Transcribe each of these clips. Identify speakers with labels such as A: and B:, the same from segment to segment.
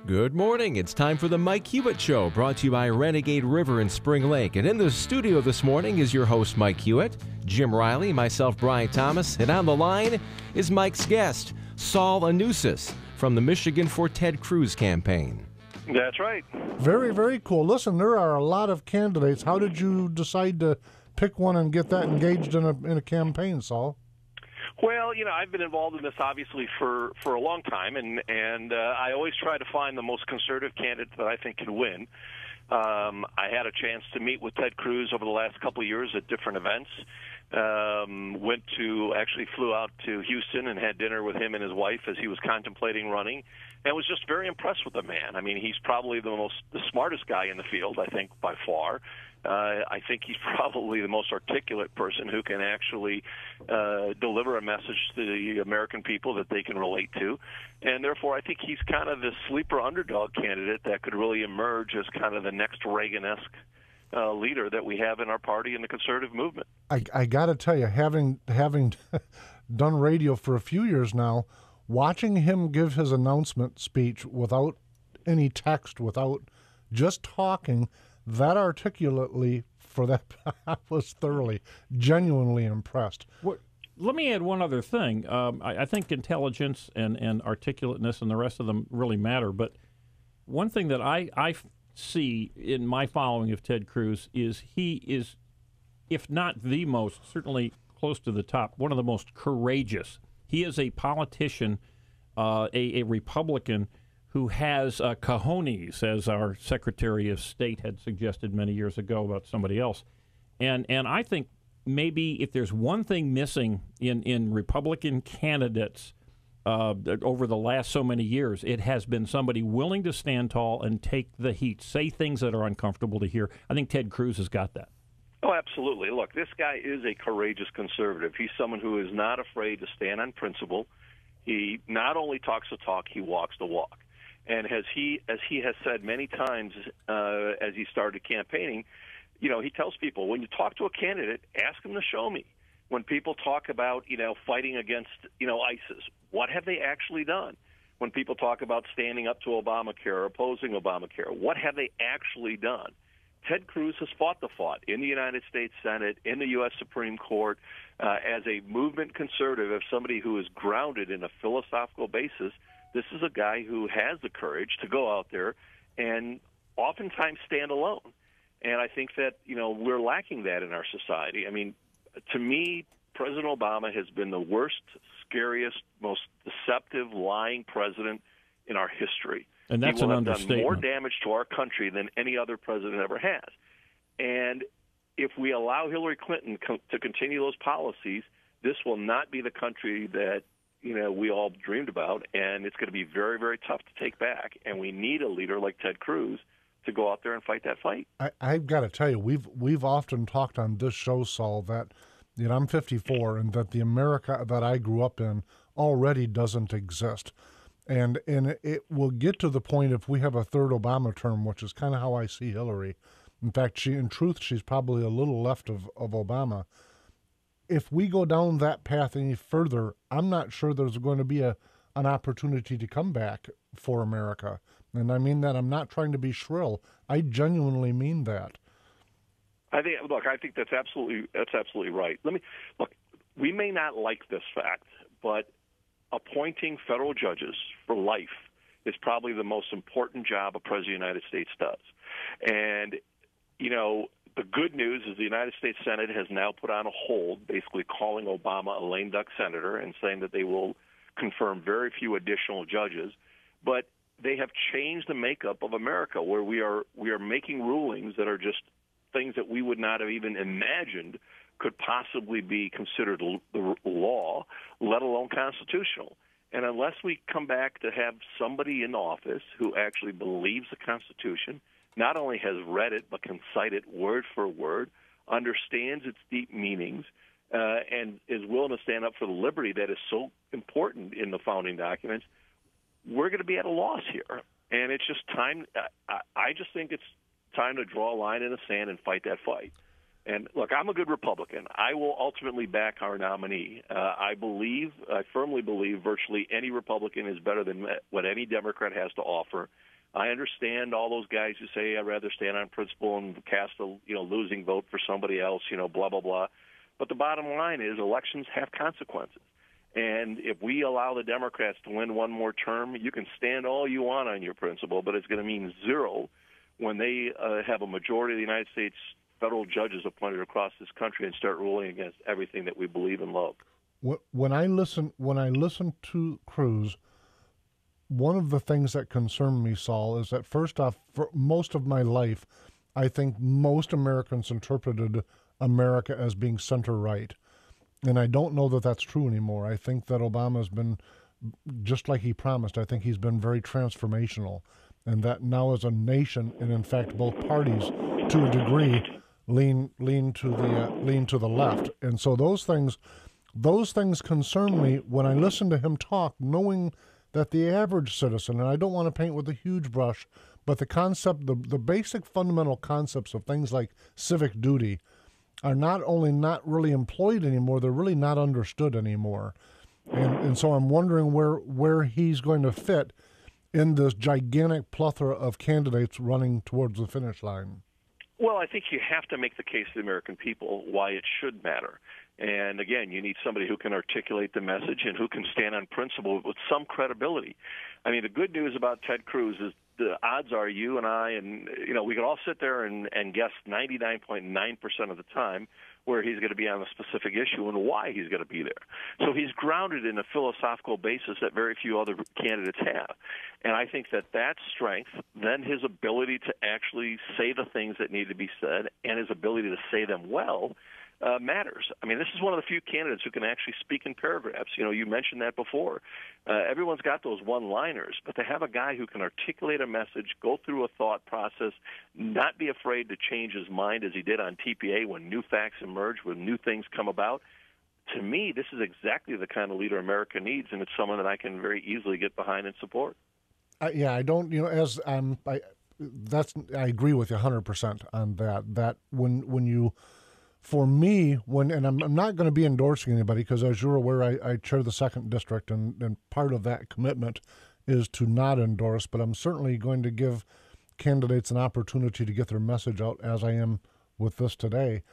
A: Good morning. It's time for the Mike Hewitt Show, brought to you by Renegade River in Spring Lake. And in the studio this morning is your host, Mike Hewitt, Jim Riley, myself, Brian Thomas. And on the line is Mike's guest, Saul Anusis, from the Michigan for Ted Cruz campaign.
B: That's right.
C: Very, very cool. Listen, there are a lot of candidates. How did you decide to pick one and get that engaged in a campaign, Saul?
B: Well, I've been involved in this obviously for a long time, and I always try to find the most conservative candidate that I think can win. I had a chance to meet with Ted Cruz over the last couple of years at different events. Flew out to Houston and had dinner with him and his wife as he was contemplating running, and was just very impressed with the man. I mean, he's probably the smartest guy in the field, I think, by far. I think he's probably the most articulate person who can actually deliver a message to the American people that they can relate to. And therefore, I think he's kind of the sleeper underdog candidate that could really emerge as kind of the next Reagan-esque leader that we have in our party in the conservative movement.
C: I got to tell you, having done radio for a few years now, watching him give his announcement speech without any text, without just talking that articulately, for that, I was thoroughly, genuinely impressed.
D: Well, let me add one other thing. I think intelligence and articulateness and the rest of them really matter. But one thing that I see in my following of Ted Cruz is he is, if not the most, certainly close to the top, one of the most courageous. He is a politician, a Republican who has cojones, as our Secretary of State had suggested many years ago about somebody else. And I think maybe if there's one thing missing in Republican candidates over the last so many years, it has been somebody willing to stand tall and take the heat, say things that are uncomfortable to hear. I think Ted Cruz has got that.
B: Oh, absolutely. Look, this guy is a courageous conservative. He's someone who is not afraid to stand on principle. He not only talks the talk, he walks the walk. And as he has said many times as he started campaigning, he tells people, when you talk to a candidate, ask them to show me. When people talk about, fighting against, ISIS, what have they actually done? When people talk about standing up to Obamacare or opposing Obamacare, what have they actually done? Ted Cruz has fought the fight in the United States Senate, in the U.S. Supreme Court, as a movement conservative, as somebody who is grounded in a philosophical basis. This is a guy who has the courage to go out there and oftentimes stand alone. And I think that, we're lacking that in our society. I mean, to me, President Obama has been the worst, scariest, most deceptive, lying president in our history.
D: And that's an understatement.
B: He will have done more damage to our country than any other president ever has. And if we allow Hillary Clinton to continue those policies, this will not be the country that we all dreamed about, and it's going to be very, very tough to take back. And we need a leader like Ted Cruz to go out there and fight that fight.
C: I've got to tell you, we've often talked on this show, Saul, that I'm 54 and that the America that I grew up in already doesn't exist. And it will get to the point if we have a third Obama term, which is kind of how I see Hillary. In fact, she's probably a little left of Obama. If we go down that path any further, I'm not sure there's going to be an opportunity to come back for America. And I mean that. I'm not trying to be shrill. I genuinely mean that.
B: I think that's absolutely right. We may not like this fact, but appointing federal judges for life is probably the most important job a president of the United States does. And, the good news is the United States Senate has now put on a hold, basically calling Obama a lame duck senator and saying that they will confirm very few additional judges. But they have changed the makeup of America, where we are making rulings that are just things that we would not have even imagined could possibly be considered the law, let alone constitutional. And unless we come back to have somebody in office who actually believes the Constitution, not only has read it but can cite it word for word, understands its deep meanings, and is willing to stand up for the liberty that is so important in the founding documents, we're going to be at a loss here. And it's just time. I just think it's time to draw a line in the sand and fight that fight. And look, I'm a good Republican. I will ultimately back our nominee. I firmly believe virtually any Republican is better than what any Democrat has to offer. I understand all those guys who say I'd rather stand on principle and cast a losing vote for somebody else, blah blah blah. But the bottom line is elections have consequences. And if we allow the Democrats to win one more term, you can stand all you want on your principle, but it's going to mean zero when they have a majority of the United States federal judges appointed across this country and start ruling against everything that we believe and love.
C: When I listen to Cruz, one of the things that concern me, Saul, is that first off, for most of my life, I think most Americans interpreted America as being center-right. And I don't know that that's true anymore. I think that Obama's been, just like he promised, I think he's been very transformational. And that now as a nation, and in fact both parties, to a degree, lean to the left. And so those things concern me when I listen to him talk, knowing that the average citizen, and I don't want to paint with a huge brush, but the concept, the basic fundamental concepts of things like civic duty are not only not really employed anymore, they're really not understood anymore. And so I'm wondering where he's going to fit in this gigantic plethora of candidates running towards the finish line.
B: Well, I think you have to make the case to the American people why it should matter. And again, you need somebody who can articulate the message and who can stand on principle with some credibility. I mean, the good news about Ted Cruz is the odds are you and I and, we can all sit there and guess 99.9% of the time where he's going to be on a specific issue and why he's going to be there. So he's grounded in a philosophical basis that very few other candidates have. And I think that strength, then his ability to actually say the things that need to be said and his ability to say them well, matters. I mean, this is one of the few candidates who can actually speak in paragraphs. You mentioned that before. Everyone's got those one-liners, but to have a guy who can articulate a message, go through a thought process, not be afraid to change his mind as he did on TPA when new facts emerge, when new things come about, to me, this is exactly the kind of leader America needs, and it's someone that I can very easily get behind and support.
C: I don't, I agree with you 100% on that. That when you, for me, and I'm not going to be endorsing anybody because, as you're aware, I chair the 2nd District, and part of that commitment is to not endorse, but I'm certainly going to give candidates an opportunity to get their message out, as I am with this today.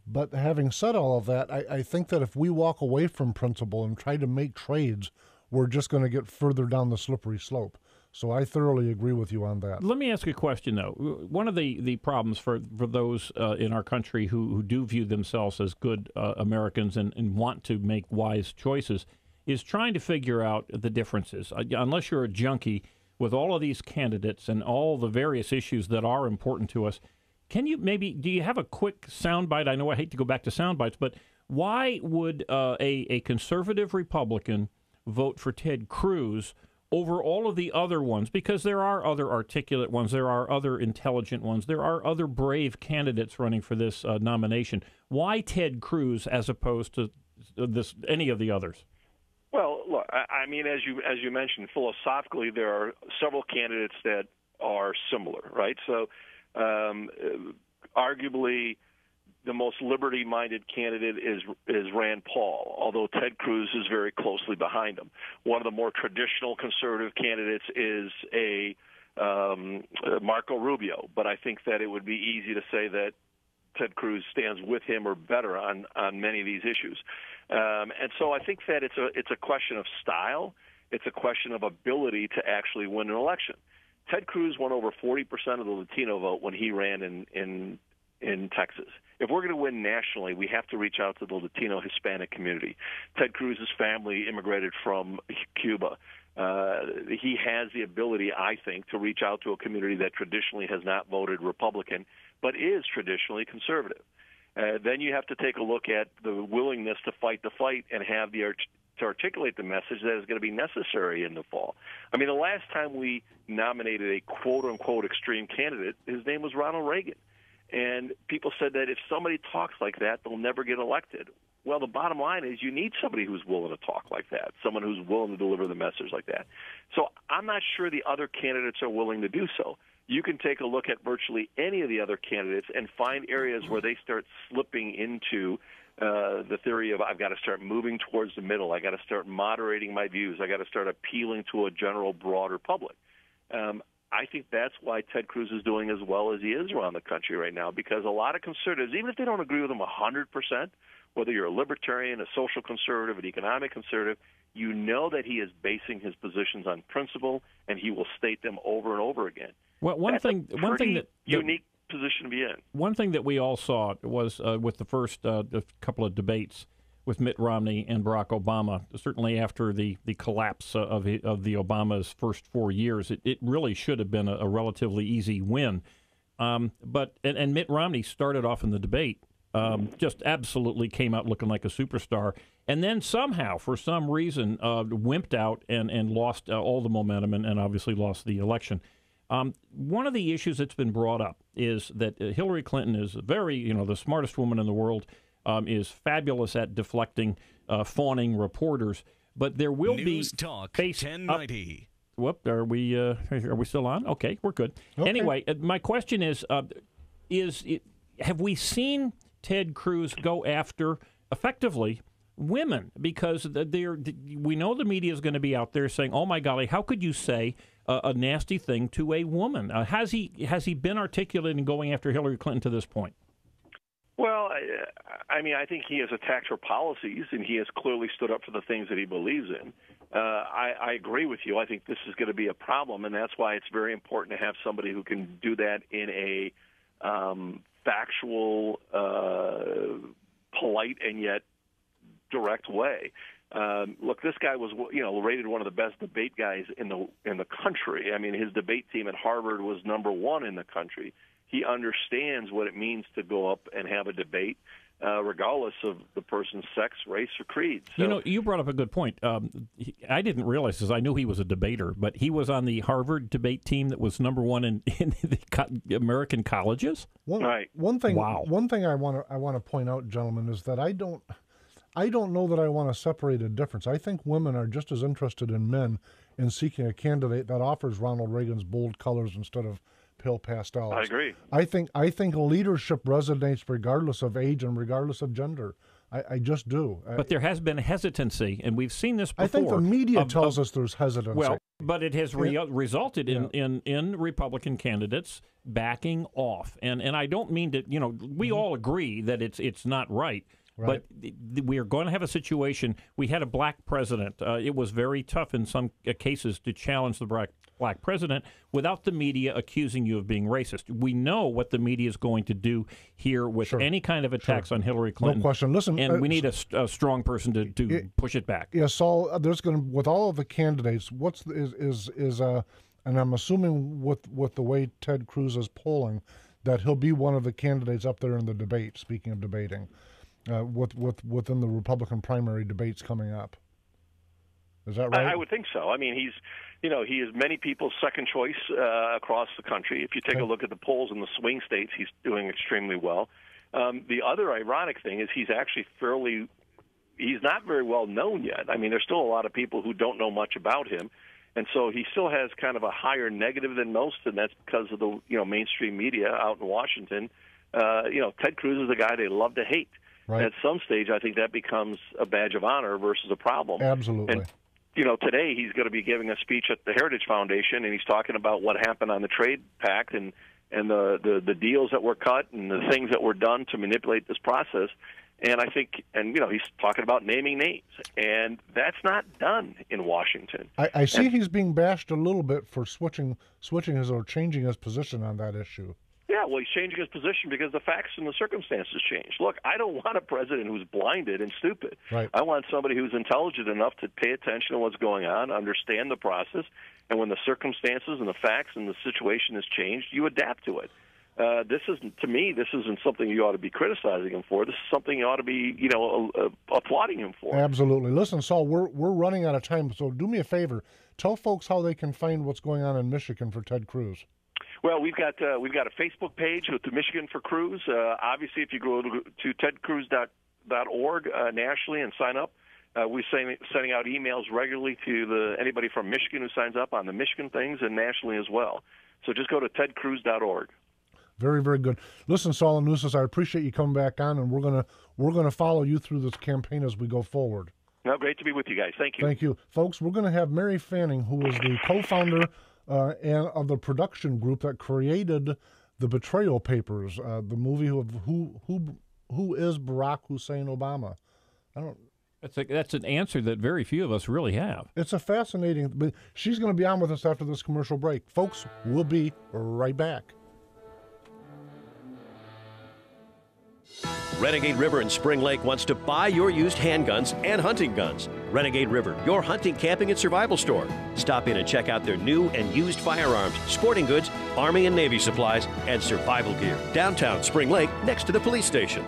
C: But having said all of that, I think that if we walk away from principle and try to make trades, we're just going to get further down the slippery slope. So I thoroughly agree with you on that.
D: Let me ask you a question, though. One of the problems for those in our country who do view themselves as good Americans and want to make wise choices is trying to figure out the differences. Unless you're a junkie with all of these candidates and all the various issues that are important to us, do you have a quick soundbite? I know I hate to go back to soundbites, but why would a conservative Republican vote for Ted Cruz over all of the other ones? Because there are other articulate ones, there are other intelligent ones, there are other brave candidates running for this nomination. Why Ted Cruz as opposed to any of the others?
B: Well, look, I mean, as you mentioned, philosophically, there are several candidates that are similar, right? So, arguably, the most liberty-minded candidate is Rand Paul, although Ted Cruz is very closely behind him. One of the more traditional conservative candidates is Marco Rubio, but I think that it would be easy to say that Ted Cruz stands with him or better on many of these issues. And so I think that it's a question of style. It's a question of ability to actually win an election. Ted Cruz won over 40% of the Latino vote when he ran in Texas. If we're going to win nationally, we have to reach out to the Latino Hispanic community. Ted Cruz's family immigrated from Cuba. He has the ability, I think, to reach out to a community that traditionally has not voted Republican, but is traditionally conservative. Then you have to take a look at the willingness to fight the fight and have to articulate the message that is going to be necessary in the fall. I mean, the last time we nominated a quote-unquote extreme candidate, his name was Ronald Reagan. And people said that if somebody talks like that, they'll never get elected. Well, the bottom line is you need somebody who's willing to talk like that, someone who's willing to deliver the message like that. So I'm not sure the other candidates are willing to do so. You can take a look at virtually any of the other candidates and find areas where they start slipping into the theory of I've got to start moving towards the middle. I got to start moderating my views. I got to start appealing to a general, broader public. I think that's why Ted Cruz is doing as well as he is around the country right now, because a lot of conservatives, even if they don't agree with him 100%, whether you're a libertarian, a social conservative, an economic conservative, you know that he is basing his positions on principle, and he will state them over and over again.
D: Well, one thing that
B: unique position to be in.
D: One thing that we all saw was with the first couple of debates with Mitt Romney and Barack Obama, certainly after the collapse of the Obama's first 4 years, it really should have been a relatively easy win. But Mitt Romney started off in the debate, just absolutely came out looking like a superstar, and then somehow, for some reason, wimped out and lost all the momentum and obviously lost the election. One of the issues that's been brought up is that Hillary Clinton is the smartest woman in the world, is fabulous at deflecting, fawning reporters, but there will
E: News
D: be
E: Talk
D: face
E: 1090.
D: Whoop, are we still on? Okay, we're good.
C: Okay.
D: Anyway, my question is have we seen Ted Cruz go after effectively women? Because we know the media is going to be out there saying, "Oh my golly, how could you say a nasty thing to a woman?" Has he been articulate in going after Hillary Clinton to this point?
B: Well, I think he has attacked her policies, and he has clearly stood up for the things that he believes in. I agree with you. I think this is going to be a problem, and that's why it's very important to have somebody who can do that in a factual, polite, and yet direct way. Look, this guy was, rated one of the best debate guys in the country. I mean, his debate team at Harvard was #1 in the country. He understands what it means to go up and have a debate, regardless of the person's sex, race, or creed. So,
D: you brought up a good point. I didn't realize this. I knew he was a debater, but he was on the Harvard debate team that was #1 in the American colleges.
B: Right.
C: One thing.
D: Wow.
C: One thing I want to point out, gentlemen, is that I don't know that I want to separate a difference. I think women are just as interested in men in seeking a candidate that offers Ronald Reagan's bold colors instead of pale pastels.
B: I agree.
C: I think leadership resonates regardless of age and regardless of gender. I just do.
D: But there has been hesitancy, and we've seen this before.
C: I think the media tells us there's hesitancy.
D: Well, but it has resulted in Republican candidates backing off. And I don't mean to, we all agree that it's not right.
C: Right.
D: But we are going to have a situation. We had a black president. It was very tough in some cases to challenge the black president without the media accusing you of being racist. We know what the media is going to do here with any kind of attacks on Hillary Clinton.
C: No question. Listen,
D: and we need a strong person to push it back.
C: Yeah, Saul. There's going to, with all of the candidates. And I'm assuming with the way Ted Cruz is polling, that he'll be one of the candidates up there in the debate. Speaking of debating. Within the Republican primary debates coming up. Is that right?
B: I would think so. I mean, he is many people's second choice across the country. If you take a look at the polls in the swing states, he's doing extremely well. The other ironic thing is he's not very well known yet. I mean, there's still a lot of people who don't know much about him. And so he still has kind of a higher negative than most, and that's because of the mainstream media out in Washington. Ted Cruz is a guy they love to hate.
C: Right.
B: At some stage, I think that becomes a badge of honor versus a problem.
C: Absolutely.
B: And, today he's going to be giving a speech at the Heritage Foundation, and he's talking about what happened on the trade pact and the deals that were cut and the things that were done to manipulate this process. And I think, he's talking about naming names, and that's not done in Washington.
C: I see he's being bashed a little bit for switching his or changing his position on that issue.
B: Yeah, well, he's changing his position because the facts and the circumstances change. Look, I don't want a president who's blinded and stupid.
C: Right.
B: I want somebody who's intelligent enough to pay attention to what's going on, understand the process, and when the circumstances and the facts and the situation has changed, you adapt to it. This isn't something you ought to be criticizing him for. This is something you ought to be, applauding him for.
C: Absolutely. Listen, Saul, we're running out of time, so do me a favor. Tell folks how they can find what's going on in Michigan for Ted Cruz.
B: Well, we've got a Facebook page with the Michigan for Cruz. Obviously, if you go to tedcruz.org nationally and sign up, we're sending out emails regularly to anybody from Michigan who signs up on the Michigan things and nationally as well. So just go to tedcruz.org.
C: Very, very good. Listen, Saul Anusis, I appreciate you coming back on, and we're gonna follow you through this campaign as we go forward.
B: No, great to be with you guys. Thank you.
C: Thank you, folks. We're going to have Mary Fanning, who is the co-founder and of the production group that created the Betrayal Papers, the movie of who is Barack Hussein Obama. I don't.
D: That's an answer that very few of us really have.
C: It's a fascinating. But she's going to be on with us after this commercial break, folks. We'll be right back.
E: Renegade River in Spring Lake wants to buy your used handguns and hunting guns. Renegade River, your hunting, camping, and survival store. Stop in and check out their new and used firearms, sporting goods, Army and Navy supplies, and survival gear. Downtown Spring Lake, next to the police station.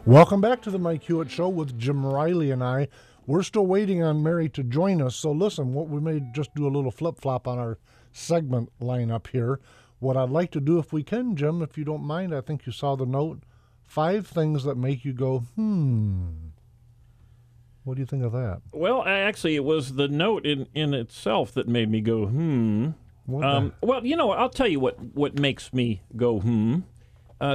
C: Welcome back to the Mike Hewitt Show with Jim Riley and I. We're still waiting on Mary to join us, so listen, what we may just do a little flip-flop on our segment lineup here. What I'd like to do, if we can, Jim, if you don't mind, I think you saw the note, 5 things that make you go, What do you think of that?
D: Well, actually, it was the note in itself that made me go, Well, I'll tell you what makes me go,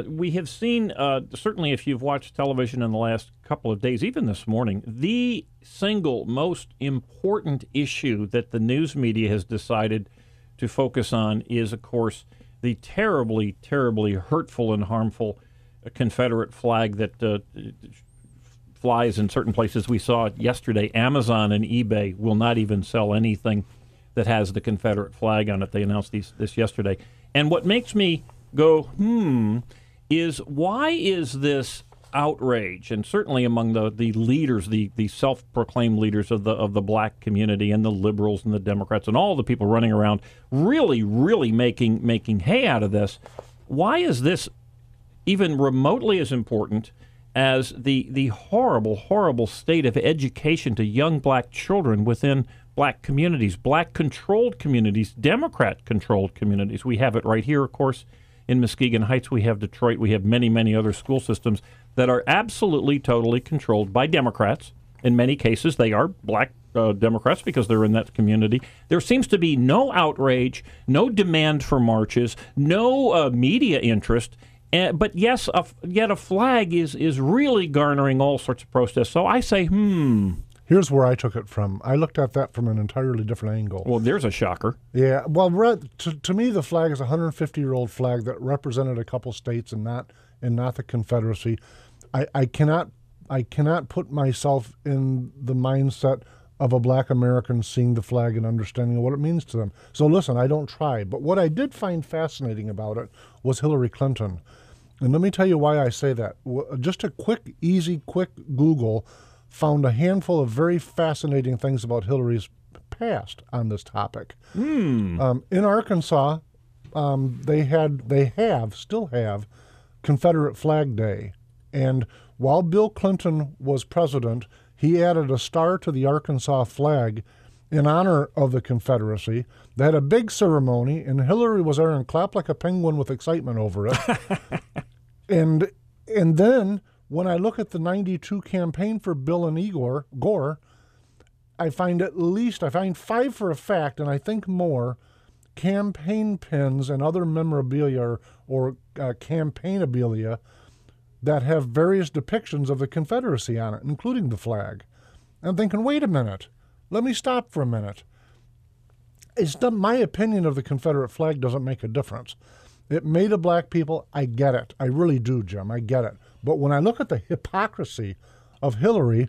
D: we have seen, certainly if you've watched television in the last couple of days, even this morning, the single most important issue that the news media has decided to focus on is, of course, the terribly, terribly hurtful and harmful Confederate flag that flies in certain places. We saw it yesterday. Amazon and eBay will not even sell anything that has the Confederate flag on it. They announced this yesterday. And what makes me go, is why is this outrage, and certainly among the leaders, the self-proclaimed leaders of the black community and the liberals and the Democrats and all the people running around really, really making hay out of this, why is this even remotely as important as the horrible, horrible state of education to young black children within black communities, black-controlled communities, Democrat-controlled communities? We have it right here, of course, in Muskegon Heights. We have Detroit. We have many, many other school systems that are absolutely, totally controlled by Democrats. In many cases, they are black Democrats because they're in that community. There seems to be no outrage, no demand for marches, no media interest. But yes, yet a flag is really garnering all sorts of protests. So I say,
C: Here's where I took it from. I looked at that from an entirely different angle.
D: Well, there's a shocker.
C: Yeah. Well, to me, the flag is a 150-year-old flag that represented a couple states and not the Confederacy. I cannot put myself in the mindset of a black American seeing the flag and understanding what it means to them. So listen, I don't try. But what I did find fascinating about it was Hillary Clinton. And let me tell you why I say that. Just a quick Google found a handful of very fascinating things about Hillary's past on this topic. In Arkansas, they still have Confederate Flag Day. And while Bill Clinton was president, he added a star to the Arkansas flag in honor of the Confederacy. They had a big ceremony, and Hillary was there and clapped like a penguin with excitement over it. and then when I look at the 92 campaign for Bill and Gore, I find 5 for a fact, and I think more, campaign pins and other memorabilia or campaignabilia that have various depictions of the Confederacy on it, including the flag. I'm thinking, wait a minute. Let me stop for a minute. It's not my opinion of the Confederate flag doesn't make a difference. It made of black people. I get it. I really do, Jim. I get it. But when I look at the hypocrisy of Hillary,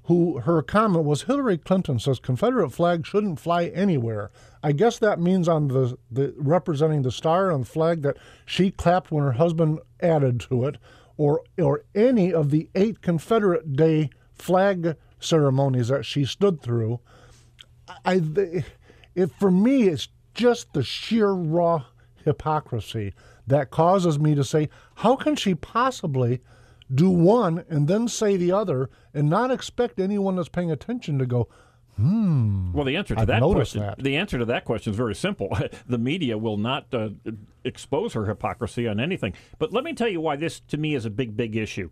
C: her comment was Hillary Clinton says Confederate flag shouldn't fly anywhere. I guess that means on the representing the star on the flag that she clapped when her husband added to it, or any of the 8 Confederate Day flag ceremonies that she stood through. For me, it's just the sheer raw hypocrisy that causes me to say, how can she possibly do one and then say the other and not expect anyone that's paying attention to go,
D: Well, the answer to that question is very simple. The media will not expose her hypocrisy on anything. But let me tell you why this, to me, is a big, big issue.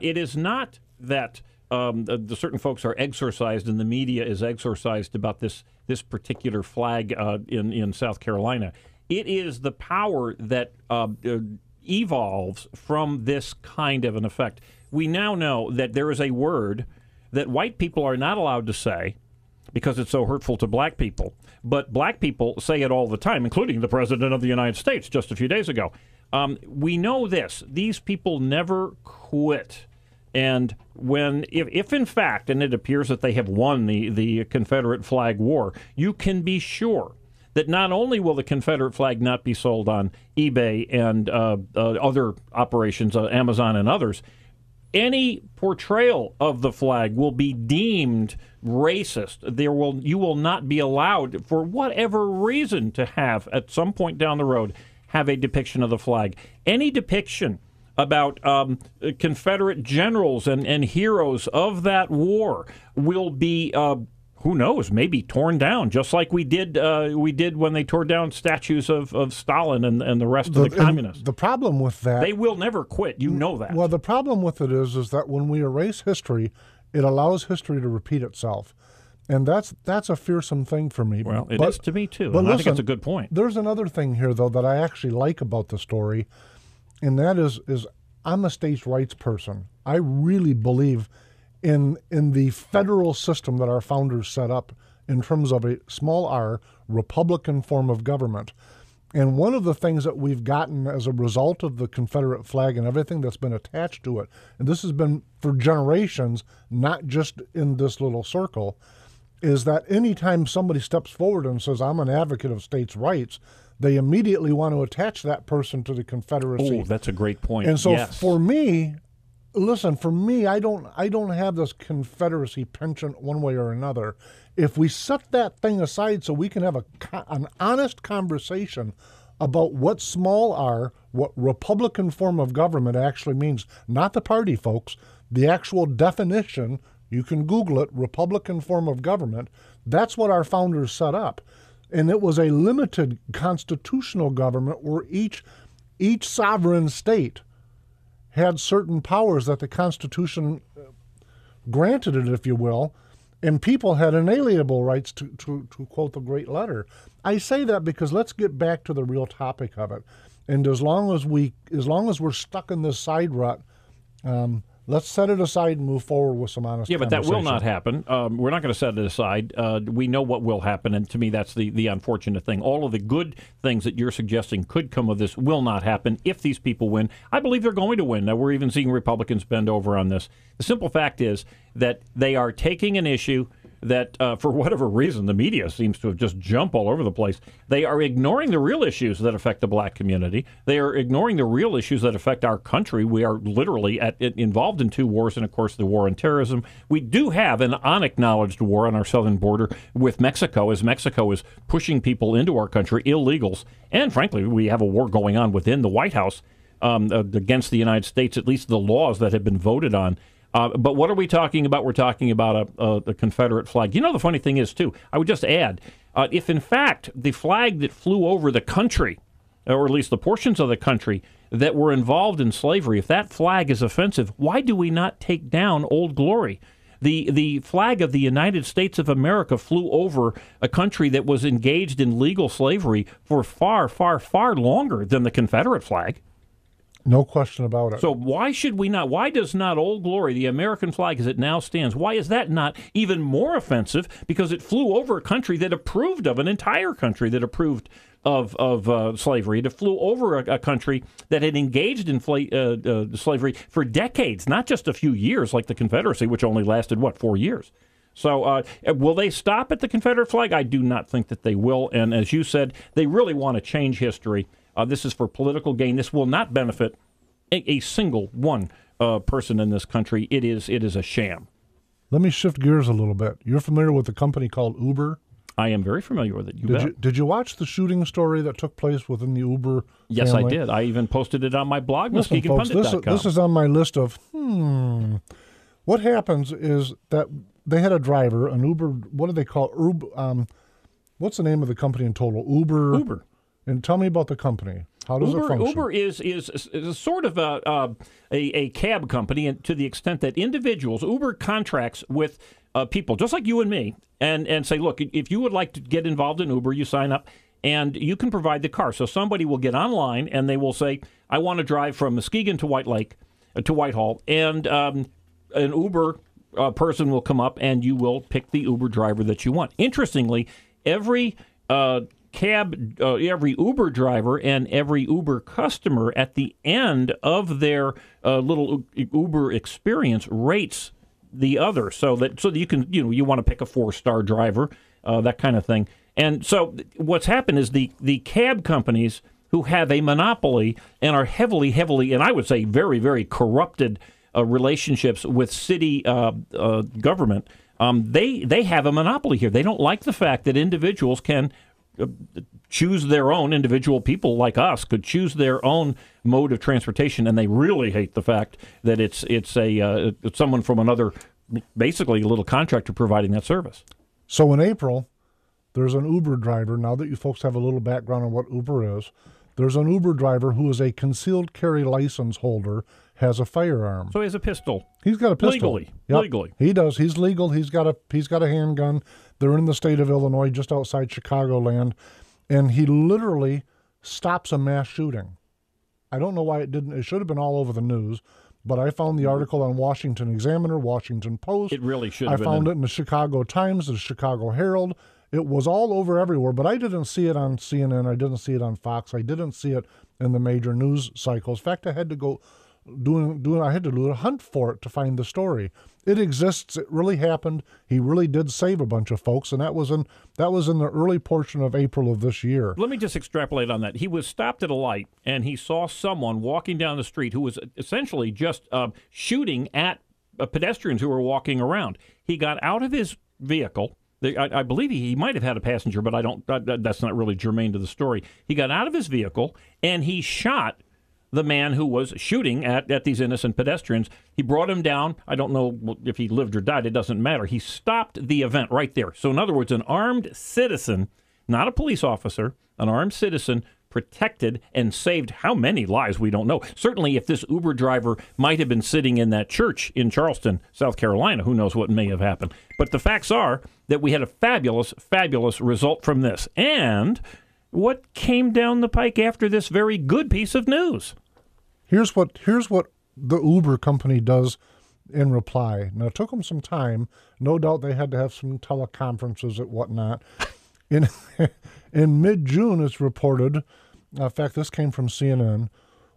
D: It is not that the certain folks are exorcised and the media is exorcised about this particular flag in South Carolina. It is the power that evolves from this kind of an effect. We now know that there is a word that white people are not allowed to say, because it's so hurtful to black people. But black people say it all the time, including the President of the United States just a few days ago. We know this. These people never quit. And if in fact, and it appears that they have won the Confederate flag war, you can be sure that not only will the Confederate flag not be sold on eBay and other operations, Amazon and others, any portrayal of the flag will be deemed racist. You will not be allowed, for whatever reason, to have, at some point down the road, have a depiction of the flag. Any depiction about Confederate generals and heroes of that war will be, who knows, maybe torn down, just like we did when they tore down statues of Stalin and the rest of the communists.
C: The problem with that...
D: They will never quit. You know that.
C: Well, the problem with it is that when we erase history, it allows history to repeat itself. And that's a fearsome thing for me.
D: Well, it is to me, too.
C: But
D: and
C: listen,
D: I think it's a good point.
C: There's another thing here, though, that I actually like about the story, and that is I'm a states' rights person. I really believe in the federal system that our founders set up in terms of a small r, Republican form of government. And one of the things that we've gotten as a result of the Confederate flag and everything that's been attached to it, and this has been for generations, not just in this little circle, is that anytime somebody steps forward and says, I'm an advocate of states' rights, they immediately want to attach that person to the Confederacy.
D: Oh, that's a great point.
C: And so
D: yes.
C: for me, I don't have this Confederacy penchant one way or another. If we set that thing aside so we can have an honest conversation about what small r, what Republican form of government actually means, not the party, folks, the actual definition, you can Google it, Republican form of government, that's what our founders set up. And it was a limited constitutional government where each sovereign state had certain powers that the Constitution granted it, if you will, and people had inalienable rights to quote the great letter. I say that because let's get back to the real topic of it. And as long as we're stuck in this side rut, let's set it aside and move forward with some honest
D: conversation. But that will not happen. We're not going to set it aside. We know what will happen, and to me that's the unfortunate thing. All of the good things that you're suggesting could come of this will not happen if these people win. I believe they're going to win. Now, we're even seeing Republicans bend over on this. The simple fact is that they are taking an issue that, for whatever reason, the media seems to have just jumped all over the place. They are ignoring the real issues that affect the black community. They are ignoring the real issues that affect our country. We are literally involved in two wars, and, of course, the war on terrorism. We do have an unacknowledged war on our southern border with Mexico, as Mexico is pushing people into our country, illegals. And, frankly, we have a war going on within the White House against the United States, at least the laws that have been voted on. But what are we talking about? We're talking about the Confederate flag. You know, the funny thing is, too, I would just add, if in fact the flag that flew over the country, or at least the portions of the country that were involved in slavery, if that flag is offensive, why do we not take down Old Glory? The flag of the United States of America flew over a country that was engaged in legal slavery for far, far, far longer than the Confederate flag.
C: No question about it.
D: So why should we not? Why does not Old Glory, the American flag as it now stands, why is that not even more offensive? Because it flew over a country that approved of, an entire country that approved of slavery. It flew over a country that had engaged in slavery for decades, not just a few years like the Confederacy, which only lasted, 4 years? So will they stop at the Confederate flag? I do not think that they will. And as you said, they really want to change history. This is for political gain. This will not benefit a single one person in this country. It is a sham.
C: Let me shift gears a little bit. You're familiar with a company called Uber?
D: I am very familiar with it.
C: Did you watch the shooting story that took place within the Uber
D: Yes,
C: family?
D: I did. I even posted it on my blog,
C: Listen, folks, this is on my list of, What happens is that they had a driver, an Uber, what do they call Uber? What's the name of the company in total? Uber. And tell me about the company. How does it function?
D: Uber is sort of a cab company, and to the extent that individuals, Uber contracts with people just like you and me, and say, look, if you would like to get involved in Uber, you sign up, and you can provide the car. So somebody will get online, and they will say, I want to drive from Muskegon to White Lake, to Whitehall, and an Uber person will come up and you will pick the Uber driver that you want. Interestingly, every every Uber driver and every Uber customer at the end of their little Uber experience rates the other, so that you can you want to pick a 4-star driver, that kind of thing. And so what's happened is the cab companies who have a monopoly and are heavily, and I would say very, very corrupted relationships with city government, they have a monopoly here. They don't like the fact that individuals can choose their own, individual people like us could choose their own mode of transportation, and they really hate the fact that it's someone from another, basically a little contractor providing that service.
C: So in April, there's an Uber driver. Now that you folks have a little background on what Uber is, there's an Uber driver who is a concealed carry license holder, has a firearm.
D: So he has a pistol.
C: He's got a pistol.
D: Legally.
C: He does. He's legal. He's got a handgun. They're in the state of Illinois, just outside Chicagoland, and he literally stops a mass shooting. I don't know why it didn't. It should have been all over the news, but I found the article on Washington Examiner, Washington Post.
D: It really should have been.
C: I found it in the Chicago Times, the Chicago Herald. It was all over everywhere, but I didn't see it on CNN. I didn't see it on Fox. I didn't see it in the major news cycles. In fact, I had to go I had to do a hunt for it to find the story. It exists. It really happened. He really did save a bunch of folks, and that was in the early portion of April of this year.
D: Let me just extrapolate on that. He was stopped at a light, and he saw someone walking down the street who was essentially just shooting at pedestrians who were walking around. He got out of his vehicle. I believe he might have had a passenger, but that's not really germane to the story. He got out of his vehicle, and he shot the man who was shooting at these innocent pedestrians. He brought him down. I don't know if he lived or died. It doesn't matter. He stopped the event right there. So in other words, an armed citizen, not a police officer, an armed citizen protected and saved how many lives we don't know. Certainly if this Uber driver might have been sitting in that church in Charleston, South Carolina, who knows what may have happened. But the facts are that we had a fabulous, fabulous result from this. And what came down the pike after this very good piece of news?
C: Here's what the Uber company does in reply. Now, it took them some time. No doubt they had to have some teleconferences and whatnot. In mid-June, it's reported, in fact, this came from CNN,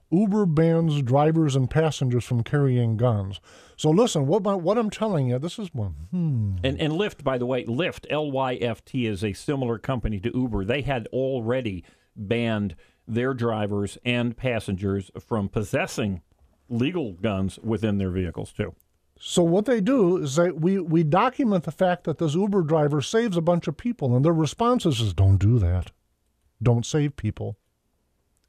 C: Uber bans drivers and passengers from carrying guns. So listen, what I'm telling you, this is one.
D: And Lyft, by the way, Lyft, L-Y-F-T, is a similar company to Uber. They had already banned their drivers and passengers from possessing legal guns within their vehicles, too.
C: So what they do is we document the fact that this Uber driver saves a bunch of people, and their response is don't do that. Don't save people.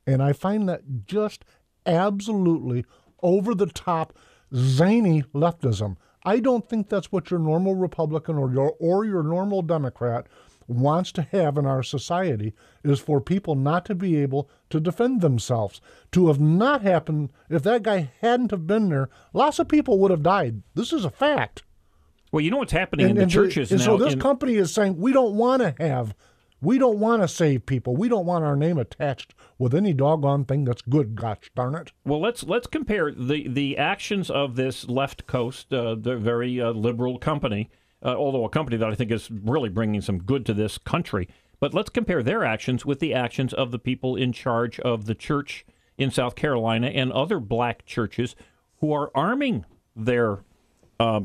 C: And I find that just absolutely over-the-top, zany leftism. I don't think that's what your normal Republican or your normal Democrat wants to have in our society, is for people not to be able to defend themselves. To have not happened, if that guy hadn't have been there, lots of people would have died. This is a fact.
D: Well, you know what's happening in the churches now.
C: And so this company is saying, we don't want to save people. We don't want our name attached with any doggone thing that's good, gosh darn it.
D: Well, let's compare the actions of this left coast, the very liberal company, although a company that I think is really bringing some good to this country. But let's compare their actions with the actions of the people in charge of the church in South Carolina and other black churches who are arming their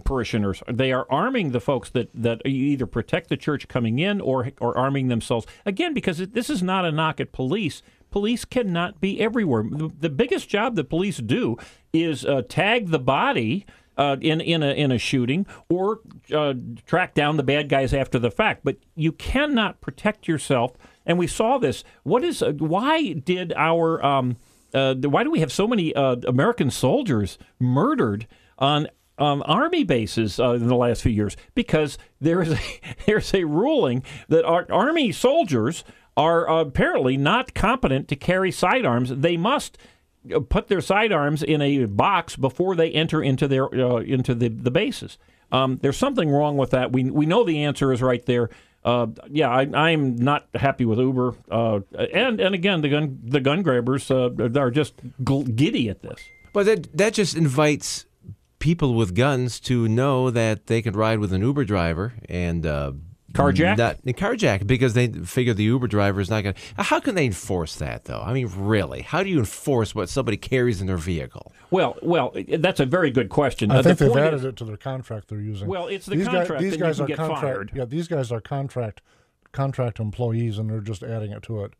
D: parishioners. They are arming the folks that either protect the church coming in or arming themselves. Again, because this is not a knock at police. Police cannot be everywhere. The biggest job that police do is tag the body in a shooting or track down the bad guys after the fact. But you cannot protect yourself. And we saw this. Why do we have so many American soldiers murdered on Army bases in the last few years? Because there's a ruling that our Army soldiers are apparently not competent to carry sidearms. They must put their sidearms in a box before they enter into the bases. There's something wrong with that. We know the answer is right there. I'm not happy with Uber. And again, the gun grabbers are just giddy at this.
A: But that just invites people with guns to know that they could ride with an Uber driver and carjack because they figure the Uber driver is not going to. How can they enforce that, though? I mean, really, how do you enforce what somebody carries in their vehicle?
D: Well, that's a very good question.
C: I think they've added it to their contract they're using.
D: Well, it's the contract. These guys are get fired.
C: Yeah, these guys are contract employees, and they're just adding it to it.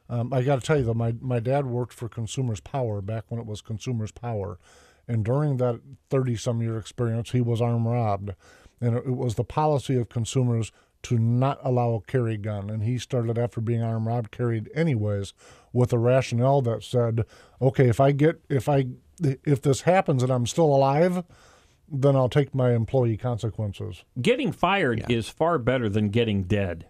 C: I got to tell you, though, my dad worked for Consumers Power back when it was Consumers Power. And during that 30-some-year experience, he was armed robbed. And it was the policy of Consumers to not allow a carry gun. And he started, after being armed robbed, carried anyways, with a rationale that said, okay, if this happens and I'm still alive, then I'll take my employee consequences.
D: Getting fired is far better than getting dead.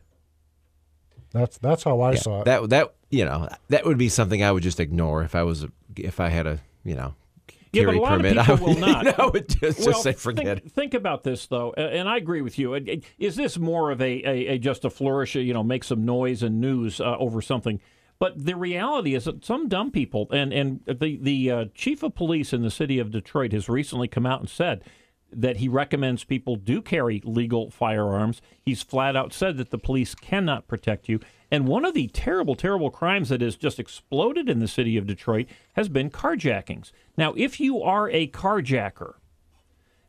C: That's how I saw it.
A: That would be something I would just ignore if I had a
D: Yeah, but a lot
A: permit.
D: of people will not.
A: I would just say forget it.
D: Think about this, though, and I agree with you. Is this more of a just a flourish, make some noise and news over something? But the reality is that some dumb people, and the chief of police in the city of Detroit has recently come out and said that he recommends people do carry legal firearms. He's flat out said that the police cannot protect you. And one of the terrible, terrible crimes that has just exploded in the city of Detroit has been carjackings. Now, if you are a carjacker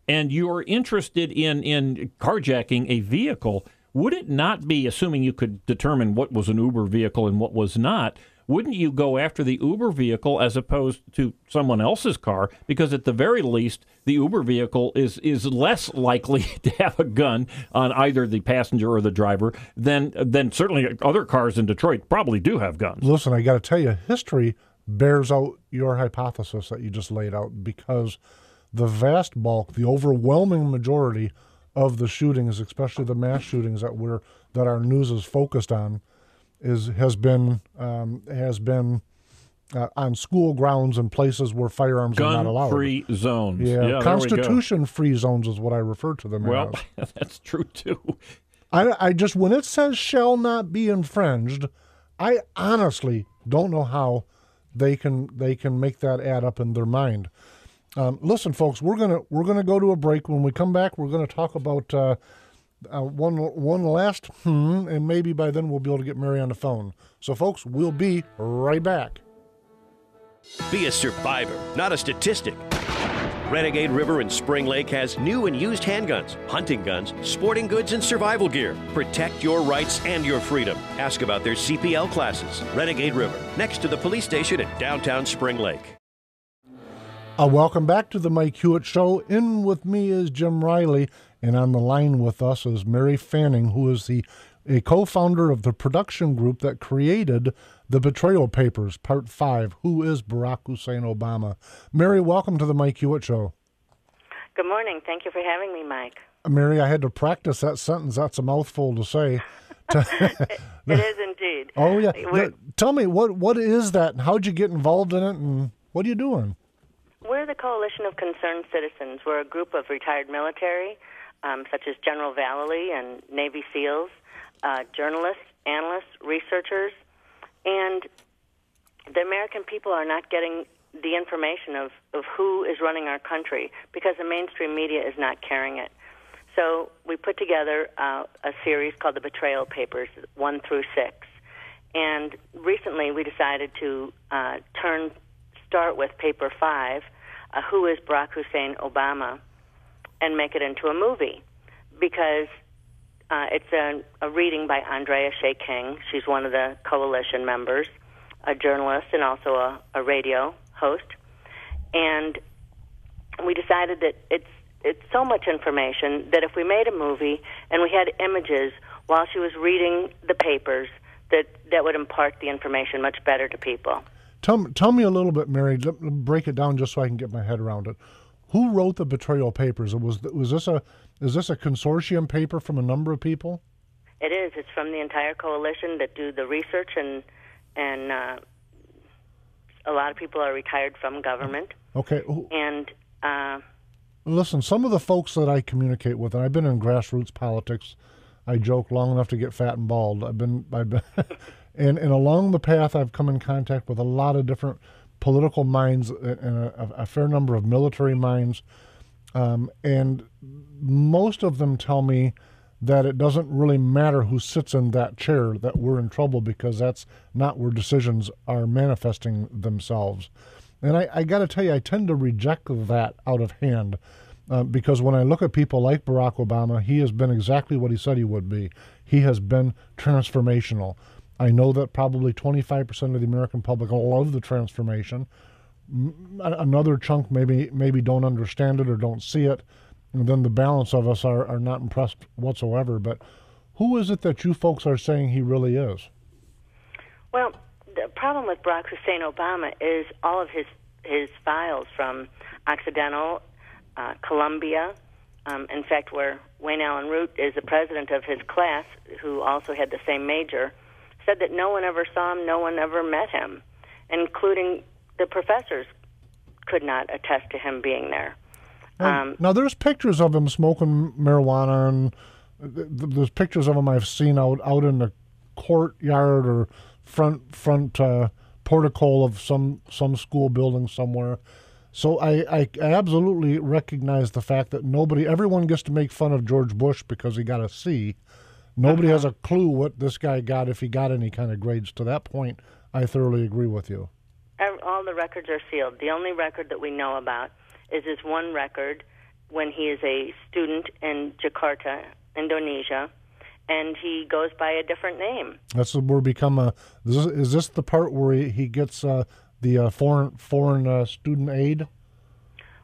D: and you're interested in carjacking a vehicle, would it not be, assuming you could determine what was an Uber vehicle and what was not, wouldn't you go after the Uber vehicle as opposed to someone else's car? Because at the very least, the Uber vehicle is less likely to have a gun on either the passenger or the driver than certainly other cars in Detroit probably do have guns.
C: Listen, I got to tell you, history bears out your hypothesis that you just laid out, because the vast bulk, the overwhelming majority of the shootings, especially the mass shootings that our news is focused on, has been on school grounds and places where firearms are not allowed.
D: Gun-free zones.
C: Yeah, Constitution-free zones is what I refer to them as.
D: Well, that's true too.
C: I just, when it says shall not be infringed, I honestly don't know how they can make that add up in their mind. Listen, folks, we're gonna go to a break. When we come back, we're gonna talk about one last and maybe by then we'll be able to get Mary on the phone. So, folks, we'll be right back.
E: Be a survivor, not a statistic. Renegade River in Spring Lake has new and used handguns, hunting guns, sporting goods, and survival gear. Protect your rights and your freedom. Ask about their CPL classes. Renegade River, next to the police station in downtown Spring Lake.
C: Welcome back to the Mike Hewitt Show. In with me is Jim Riley, and on the line with us is Mary Fanning, who is a co-founder of the production group that created The Betrayal Papers, Part 5, Who is Barack Hussein Obama? Mary, welcome to the Mike Hewitt Show.
F: Good morning. Thank you for having me, Mike.
C: Mary, I had to practice that sentence. That's a mouthful to say.
F: It is indeed.
C: Oh, yeah. Tell me, what is that, and how'd you get involved in it, and what are you doing?
F: We're the Coalition of Concerned Citizens. We're a group of retired military, such as General Vallely and Navy SEALs, journalists, analysts, researchers, and the American people are not getting the information of who is running our country because the mainstream media is not carrying it. So we put together a series called The Betrayal Papers, 1 through 6. And recently we decided to start with Paper 5, Who is Barack Hussein Obama, and make it into a movie because it's a reading by Andrea Shea King. She's one of the coalition members, a journalist and also a radio host. And we decided that it's so much information that if we made a movie and we had images while she was reading the papers, that would impart the information much better to people.
C: Tell me a little bit, Mary. Break it down just so I can get my head around it. Who wrote the Betrayal Papers? Is this a consortium paper from a number of people?
F: It is. It's from the entire coalition that do the research, and a lot of people are retired from government. Okay. And
C: listen, some of the folks that I communicate with, and I've been in grassroots politics. I joke long enough to get fat and bald. I've been and along the path, I've come in contact with a lot of different political minds and a fair number of military minds. And most of them tell me that it doesn't really matter who sits in that chair, that we're in trouble, because that's not where decisions are manifesting themselves. And I got to tell you, I tend to reject that out of hand, because when I look at people like Barack Obama, he has been exactly what he said he would be. He has been transformational. I know that probably 25% of the American public love the transformation. Another chunk maybe don't understand it or don't see it. And then the balance of us are not impressed whatsoever. But who is it that you folks are saying he really is?
F: Well, the problem with Barack Hussein Obama is all of his files from Occidental, Columbia. In fact, where Wayne Allen Root is the president of his class, who also had the same major, said that no one ever saw him, no one ever met him, including the professors could not attest to him being there.
C: Now, there's pictures of him smoking marijuana, and there's pictures of him I've seen out in the courtyard or front portico of some school building somewhere. So I absolutely recognize the fact that everyone gets to make fun of George Bush because he got a C. Nobody has a clue what this guy got, if he got any kind of grades. To that point, I thoroughly agree with you.
F: All the records are sealed. The only record that we know about is this one record when he is a student in Jakarta, Indonesia, and he goes by a different name. That's
C: where is this the part where he gets the foreign student aid?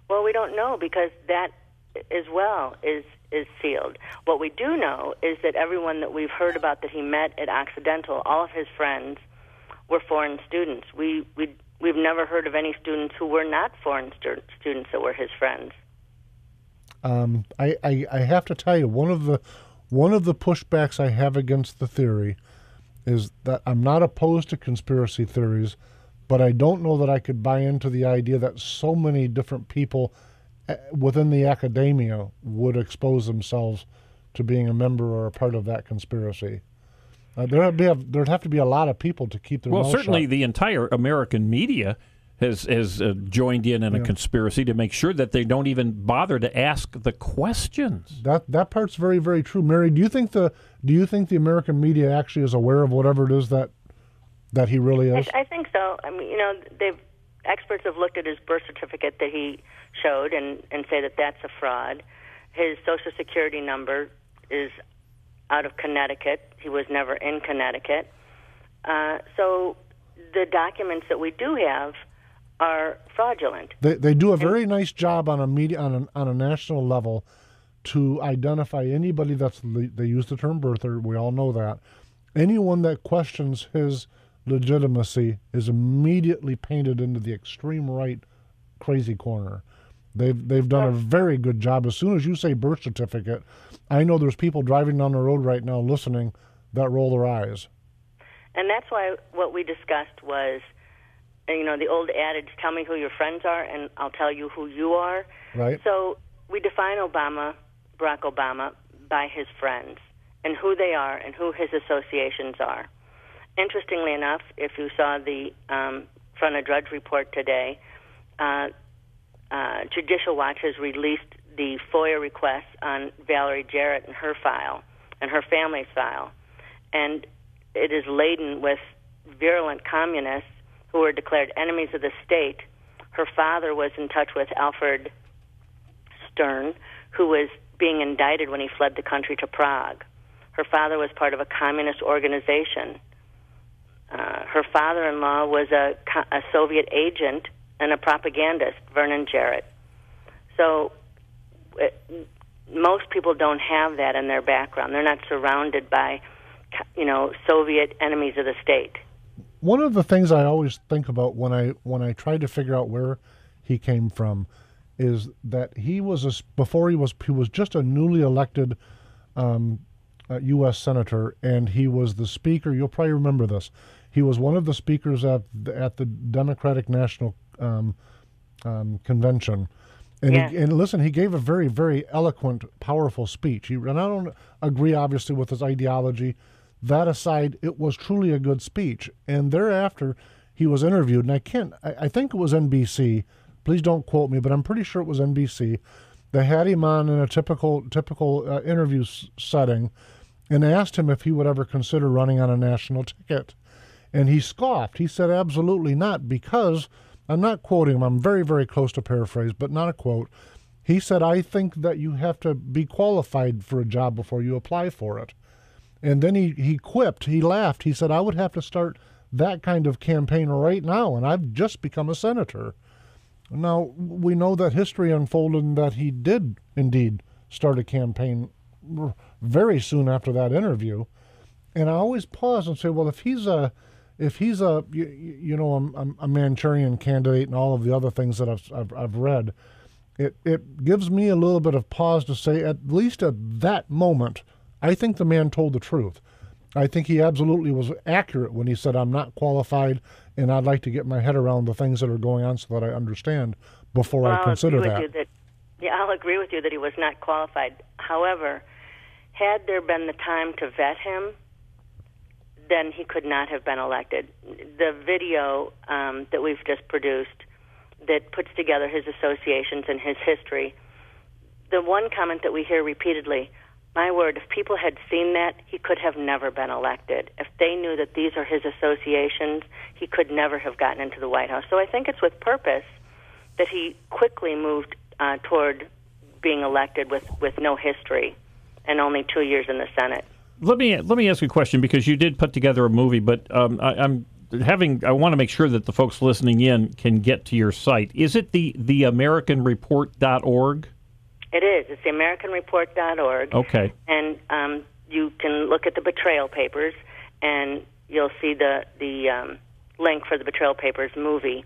F: Well, we don't know, because that as well is sealed. What we do know is that everyone that we've heard about that he met at Occidental, all of his friends were foreign students. We've never heard of any students who were not foreign students that were his friends.
C: I have to tell you, one of the pushbacks I have against the theory is that I'm not opposed to conspiracy theories, but I don't know that I could buy into the idea that so many different people within the academia would expose themselves to being a member or a part of that conspiracy. There'd have to be a lot of people to keep their mouth shut.
D: Well, certainly the entire American media has joined in a conspiracy to make sure that they don't even bother to ask the questions.
C: That part's very, very true. Mary, do you think the American media actually is aware of whatever it is that he really is?
F: I think so. I mean, experts have looked at his birth certificate that he showed and say that that's a fraud. His Social Security number is out of Connecticut. He was never in Connecticut. So the documents that we do have are fraudulent.
C: They do a very nice job on a national level to identify anybody they use the term birther. We all know that. Anyone that questions his legitimacy is immediately painted into the extreme right crazy corner. They've done a very good job. As soon as you say birth certificate, I know there's people driving down the road right now listening that roll their eyes.
F: And that's why what we discussed was, the old adage, tell me who your friends are and I'll tell you who you are.
C: Right.
F: So we define Barack Obama, by his friends and who they are and who his associations are. Interestingly enough, if you saw the Front of Drudge report today, Judicial Watch has released the FOIA requests on Valerie Jarrett and her file and her family's file. And it is laden with virulent communists who were declared enemies of the state. Her father was in touch with Alfred Stern, who was being indicted when he fled the country to Prague. Her father was part of a communist organization. Her father-in-law was a Soviet agent and a propagandist, Vernon Jarrett. So most people don't have that in their background. They're not surrounded by, Soviet enemies of the state.
C: One of the things I always think about when I try to figure out where he came from is that he was just a newly elected U.S. senator, and he was the speaker. You'll probably remember this. He was one of the speakers at the Democratic National Convention. And listen, he gave a very, very eloquent, powerful speech. And I don't agree, obviously, with his ideology. That aside, it was truly a good speech. And thereafter, he was interviewed, and I think it was NBC. Please don't quote me, but I'm pretty sure it was NBC. They had him on in a typical interview setting, and asked him if he would ever consider running on a national ticket, and he scoffed. He said, "Absolutely not," because I'm not quoting him. I'm very, very close to paraphrase, but not a quote. He said, "I think that you have to be qualified for a job before you apply for it." And then he quipped. He laughed. He said, "I would have to start that kind of campaign right now, and I've just become a senator." Now, we know that history unfolded and that he did indeed start a campaign very soon after that interview. And I always pause and say, well, if he's a Manchurian candidate and all of the other things that I've read, it gives me a little bit of pause to say, at least at that moment, I think the man told the truth. I think he absolutely was accurate when he said, "I'm not qualified, and I'd like to get my head around the things that are going on so that I understand before I consider that."
F: I'll agree with you that he was not qualified. However, had there been the time to vet him, then he could not have been elected. The video that we've just produced that puts together his associations and his history, the one comment that we hear repeatedly, my word, if people had seen that, he could have never been elected. If they knew that these are his associations, he could never have gotten into the White House. So I think it's with purpose that he quickly moved toward being elected with no history and only 2 years in the Senate.
D: Let me ask you a question, because you did put together a movie, but I want to make sure that the folks listening in can get to your site. Is it the AmericanReport.org?
F: It is. It's the AmericanReport.org.
D: Okay.
F: And you can look at the Betrayal Papers, and you'll see the link for the Betrayal Papers movie.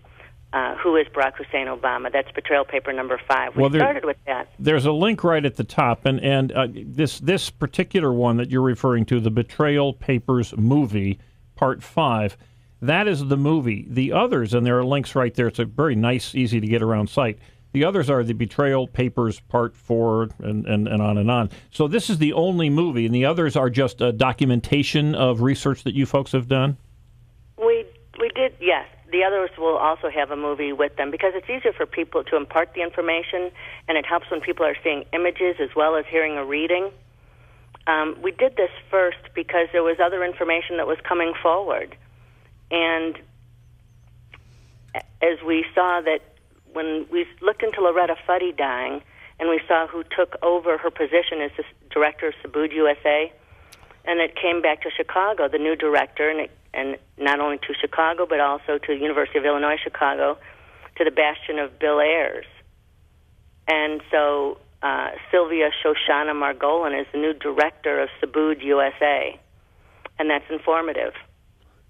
F: Who is Barack Hussein Obama? That's Betrayal Paper number 5. We started with that. There's
D: a link right at the top, and this particular one that you're referring to, the Betrayal Papers movie, Part 5, that is the movie. The others, and there are links right there. It's a very nice, easy to get around site. The others are the Betrayal Papers Part 4 and on and on. So this is the only movie, and the others are just a documentation of research that you folks have done?
F: We did, yes. The others will also have a movie with them because it's easier for people to impart the information, and it helps when people are seeing images as well as hearing a reading. We did this first because there was other information that was coming forward. And as we saw that when we looked into Loretta Fuddy dying and we saw who took over her position as the director of Subud USA, and it came back to Chicago, the new director, and not only to Chicago, but also to the University of Illinois Chicago, to the bastion of Bill Ayers. And so Sylvia Shoshana Margolin is the new director of Subud USA, and that's informative.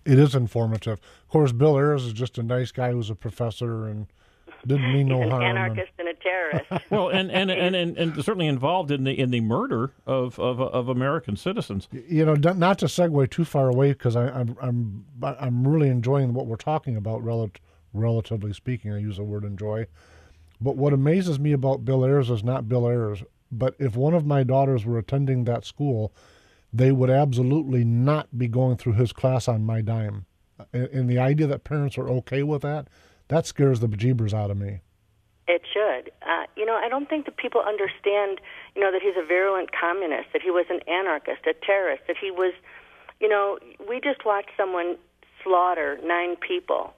C: It is informative. Of course, Bill Ayers is just a nice guy who's a professor and didn't mean no harm.
F: He's an anarchist and a terrorist.
D: Well, and certainly involved in the murder of American citizens.
C: You know, not to segue too far away, because I'm really enjoying what we're talking about. Relatively speaking, I use the word enjoy. But what amazes me about Bill Ayers is not Bill Ayers. But if one of my daughters were attending that school, they would absolutely not be going through his class on my dime. And the idea that parents are okay with that scares the bejeebers out of me.
F: It should. I don't think that people understand, that he's a virulent communist, that he was an anarchist, a terrorist, that he was, we just watched someone slaughter 9 people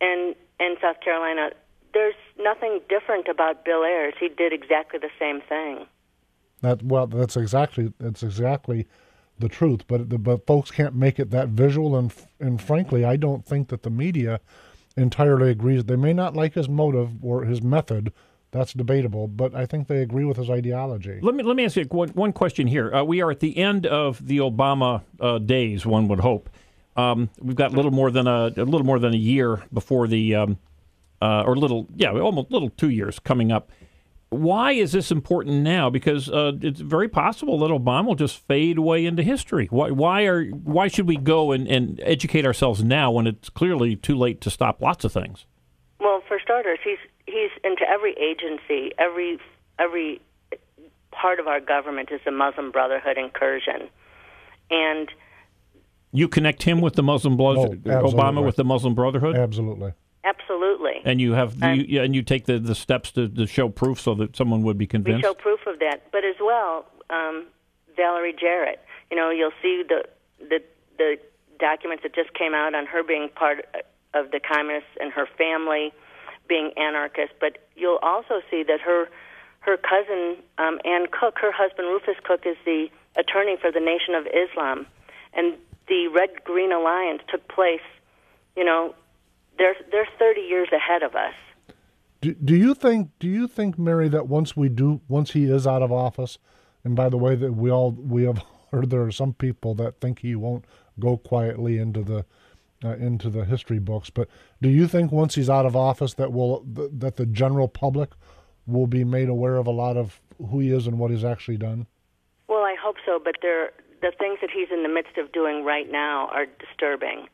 F: in South Carolina. There's nothing different about Bill Ayers. He did exactly the same thing. That's
C: exactly the truth. But folks can't make it that visual, and frankly, I don't think that the media entirely agrees. They may not like his motive or his method. That's debatable, but I think they agree with his ideology.
D: Let me ask you one question here. We are at the end of the Obama days, one would hope. We've got a little more than a year before the almost 2 years coming up. Why is this important now? Because it's very possible that Obama will just fade away into history. Why should we go and educate ourselves now when it's clearly too late to stop lots of things?
F: Well, for starters, he's into every agency, every part of our government is a Muslim Brotherhood incursion, and
D: you connect him with the Muslim Brotherhood, Obama with the Muslim Brotherhood?
C: Absolutely.
F: Absolutely.
D: And you have and you take the steps to show proof so that someone would be convinced?
F: We show proof of that. But as well, Valerie Jarrett, you'll see the documents that just came out on her being part of the communists and her family being anarchist. But you'll also see that her cousin, Ann Cook, her husband, Rufus Cook, is the attorney for the Nation of Islam. And the Red-Green Alliance took place, they're 30 years ahead of us.
C: Do you think, Mary, that once he is out of office, and by the way, that we have heard there are some people that think he won't go quietly into the history books, but do you think once he's out of office that the general public will be made aware of a lot of who he is and what he's actually done? Well,
F: I hope so, but the things that he's in the midst of doing right now are disturbing,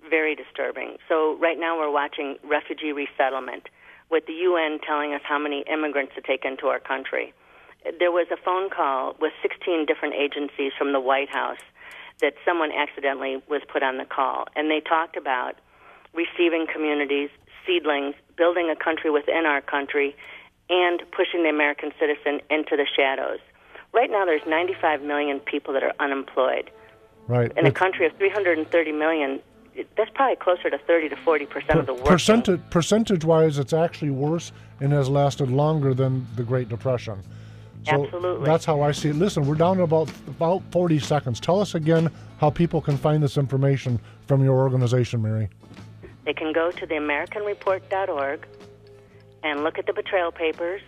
F: very disturbing. So right now we're watching refugee resettlement, with the UN telling us how many immigrants to take into our country. There was a phone call with 16 different agencies from the White House that someone accidentally was put on the call, and they talked about receiving communities, seedlings, building a country within our country, and pushing the American citizen into the shadows. Right now there's 95 million people that are unemployed.
C: Right.
F: In a country of 330 million, that's probably closer to 30 to 40% of the workforce.
C: Percentage-wise, it's actually worse and has lasted longer than the Great Depression. So
F: absolutely.
C: That's how I see it. Listen, we're down to about 40 seconds. Tell us again how people can find this information from your organization, Mary.
F: They can go to theamericanreport.org and look at the Betrayal Papers,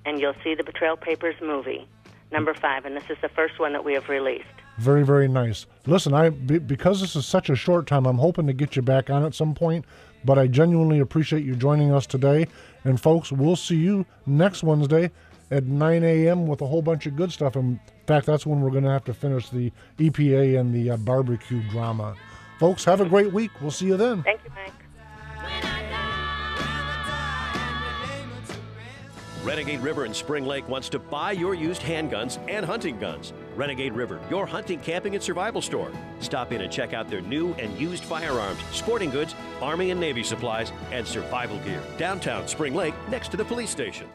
F: and you'll see the Betrayal Papers movie, number 5, and this is the first one that we have released.
C: Very, very nice. Listen, because this is such a short time, I'm hoping to get you back on at some point, but I genuinely appreciate you joining us today. And folks, we'll see you next Wednesday at 9 a.m. with a whole bunch of good stuff. In fact, that's when we're going to have to finish the EPA and the barbecue drama. Folks, have a great week. We'll see you then.
F: Thank you, Mike.
E: Renegade River in Spring Lake wants to buy your used handguns and hunting guns. Renegade River, your hunting, camping, and survival store. Stop in and check out their new and used firearms, sporting goods, Army and Navy supplies, and survival gear. Downtown Spring Lake, next to the police station.